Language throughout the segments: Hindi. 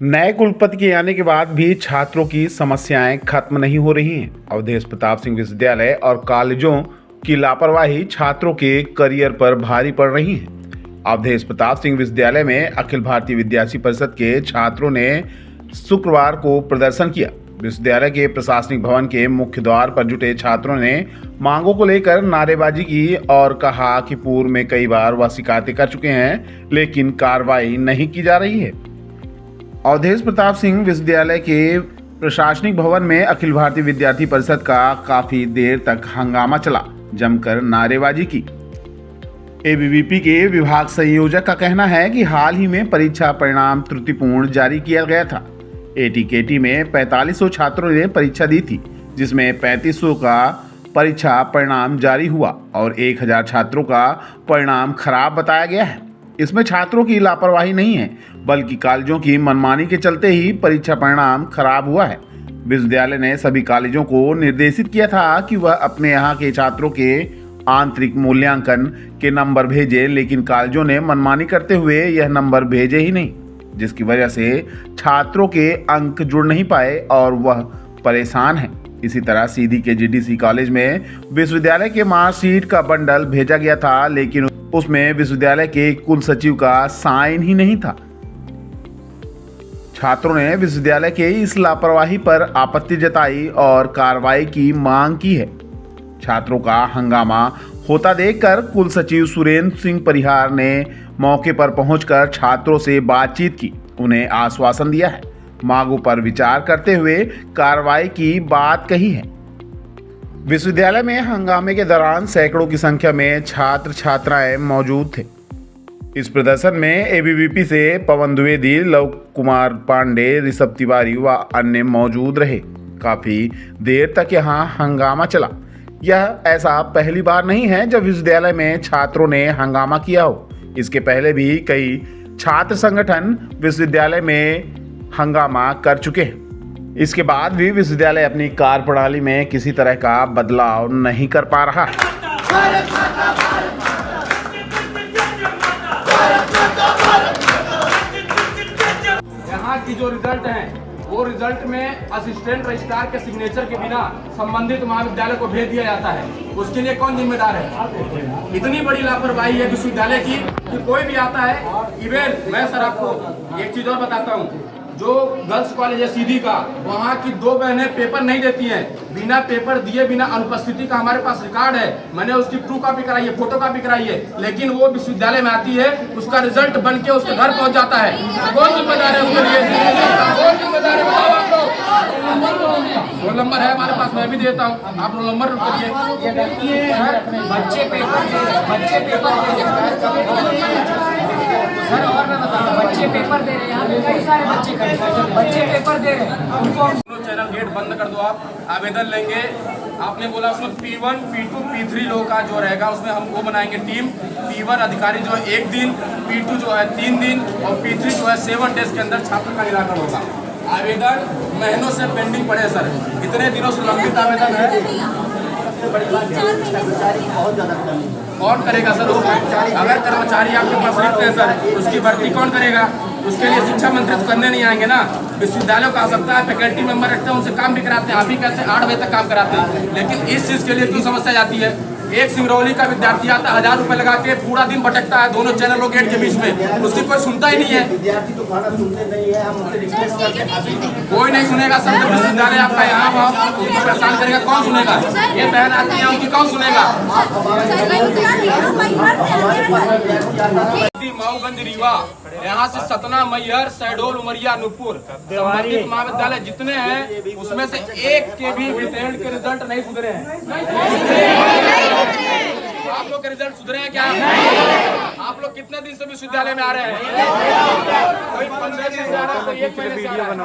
नए कुलपति के आने के बाद भी छात्रों की समस्याएं खत्म नहीं हो रही हैं। अवधेश प्रताप सिंह विश्वविद्यालय और कॉलेजों की लापरवाही छात्रों के करियर पर भारी पड़ रही है। अवधेश प्रताप सिंह विश्वविद्यालय में अखिल भारतीय विद्यार्थी परिषद के छात्रों ने शुक्रवार को प्रदर्शन किया। विश्वविद्यालय के प्रशासनिक भवन के मुख्य द्वार पर जुटे छात्रों ने मांगों को लेकर नारेबाजी की और कहा कि पूर्व में कई बार वह शिकायतें कर चुके हैं, लेकिन कार्रवाई नहीं की जा रही है। अवधेश प्रताप सिंह विश्वविद्यालय के प्रशासनिक भवन में अखिल भारतीय विद्यार्थी परिषद का काफी देर तक हंगामा चला, जमकर नारेबाजी की। एबीवीपी के विभाग संयोजक का कहना है कि हाल ही में परीक्षा परिणाम त्रुटिपूर्ण जारी किया गया था। एटीकेटी में 4500 छात्रों ने परीक्षा दी थी, जिसमें 3500 का परीक्षा परिणाम जारी हुआ और 1000 छात्रों का परिणाम खराब बताया गया है। इसमें छात्रों की लापरवाही नहीं है, बल्कि कॉलेजों की मनमानी के चलते ही परीक्षा परिणाम खराब हुआ है। विश्वविद्यालय ने सभी कॉलेजों को निर्देशित किया था कि वह अपने यहाँ के छात्रों के आंतरिक मूल्यांकन के नंबर भेजे, लेकिन कॉलेजों ने मनमानी करते हुए यह नंबर भेजे ही नहीं, जिसकी वजह से छात्रों के अंक जुड़ नहीं पाए और वह परेशान है। इसी तरह सीधी के जीडीसी कॉलेज में विश्वविद्यालय के मार्कशीट का बंडल भेजा गया था, लेकिन उसमें विश्वविद्यालय के कुल सचिव का साइन ही नहीं था। छात्रों ने विश्वविद्यालय के इस लापरवाही पर आपत्ति जताई और कार्रवाई की मांग की है। छात्रों का हंगामा होता देखकर कुल सचिव सुरेंद्र सिंह परिहार ने मौके पर पहुंचकर छात्रों से बातचीत की, उन्हें आश्वासन दिया है, मांगों पर विचार करते हुए कार्रवाई की बात कही है। विश्वविद्यालय में हंगामे के दौरान सैकड़ों की संख्या में छात्र छात्राएं मौजूद थे। इस प्रदर्शन में एबीवीपी से पवन द्विवेदी, लव कुमार पांडे, ऋषभ तिवारी व अन्य मौजूद रहे। काफी देर तक यहाँ हंगामा चला। यह ऐसा पहली बार नहीं है जब विश्वविद्यालय में छात्रों ने हंगामा किया हो। इसके पहले भी कई छात्र संगठन विश्वविद्यालय में हंगामा कर चुके हैं। इसके बाद भी विश्वविद्यालय अपनी कार्यप्रणाली में किसी तरह का बदलाव नहीं कर पा रहा है। यहाँ की जो रिजल्ट है वो रिजल्ट में असिस्टेंट रजिस्ट्रार के सिग्नेचर के बिना संबंधित महाविद्यालय को भेज दिया जाता है। उसके लिए कौन जिम्मेदार है? इतनी बड़ी लापरवाही है विश्वविद्यालय की कि कोई भी आता है। इवन मैं सर आपको एक चीज और बताता हूँ, जो गर्ल्स कॉलेज है सीधी का, वहाँ की 2 बहनें पेपर नहीं देती हैं। बिना पेपर दिए, बिना अनुपस्थिति का हमारे पास रिकॉर्ड है। मैंने उसकी ट्रू कॉपी कराई है, फोटो कॉपी कराई है, लेकिन वो विश्वविद्यालय में आती है, उसका रिजल्ट बन के उसके घर पहुंच जाता है। कौन जिम्मेदार है उसके लिए? कौन जिम्मेदार है बताओ आप लोग? रोल नंबर है हमारे पास, मैं भी देता हूँ, आप रोल नंबर करिए। सर और मैं बताऊं, बच्चे पेपर दे रहे हैं, यहाँ पे कई सारे बच्चे खड़े हैं, बच्चे पेपर दे रहे हैं, उनको चैनल गेट बंद कर दो। आप आवेदन लेंगे, आपने बोला उसमें P1, P2, P3 लोगों का जो रहेगा उसमें हम वो बनाएंगे टीम। P1 अधिकारी जो है 1 दिन, P2 जो है 3 दिन और P3 जो है 7 डेज के अंदर छात्र का निराकरण होगा। आवेदन महीनों से पेंडिंग पड़े सर, इतने दिनों से लंबित आवेदन है। कौन करेगा सर? अगर कर्मचारी आपके पास रिक्त है सर, उसकी भर्ती कौन करेगा? उसके लिए शिक्षा मंत्री तो करने नहीं आएंगे ना। विश्वविद्यालयों का आ सकता है, फैकल्टी मेंबर रखते हैं, उनसे काम भी कराते हैं। आप ही कहते हैं 8 बजे तक काम कराते हैं, लेकिन इस चीज के लिए क्यों समस्या जाती है? एक सिंगरौली का विद्यार्थी आता है, 1000 रुपए लगा के पूरा दिन भटकता है दोनों चैनलों गेट के बीच में, उसकी कोई सुनता ही नहीं है। विद्यार्थी तो खाना सुनते नहीं है, हम उनसे रिक्वेस्ट करते हैं, कोई नहीं सुनेगा सर। जब विश्वविद्यालय आपका यहाँ उनको परेशान करेगा, कौन सुनेगा? ये बहन आती है, उनकी कौन सुनेगा? मऊगंज रीवा, यहाँ से सतना, मैहर, शहडोल, उमरिया, नूरपुर, संबंधित महाविद्यालय जितने हैं उसमें से एक के भी वितरण के रिजल्ट नहीं सुधरे हैं। आप लोग के रिजल्ट सुधरे हैं क्या? आप लोग कितने दिन से विश्वविद्यालय में आ रहे हैं? कोई 15 दिन से आ रहा है, कोई 1 महीने से आ रहा है।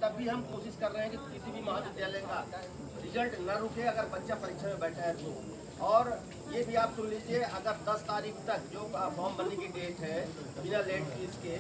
तब भी हम कोशिश कर रहे हैं कि किसी भी महाविद्यालय का रिजल्ट न रुके अगर बच्चा परीक्षा में बैठा है तो। और ये भी आप सुन लीजिए, अगर 10 तारीख तक जो फॉर्म भरने की डेट है, बिना लेट फीस के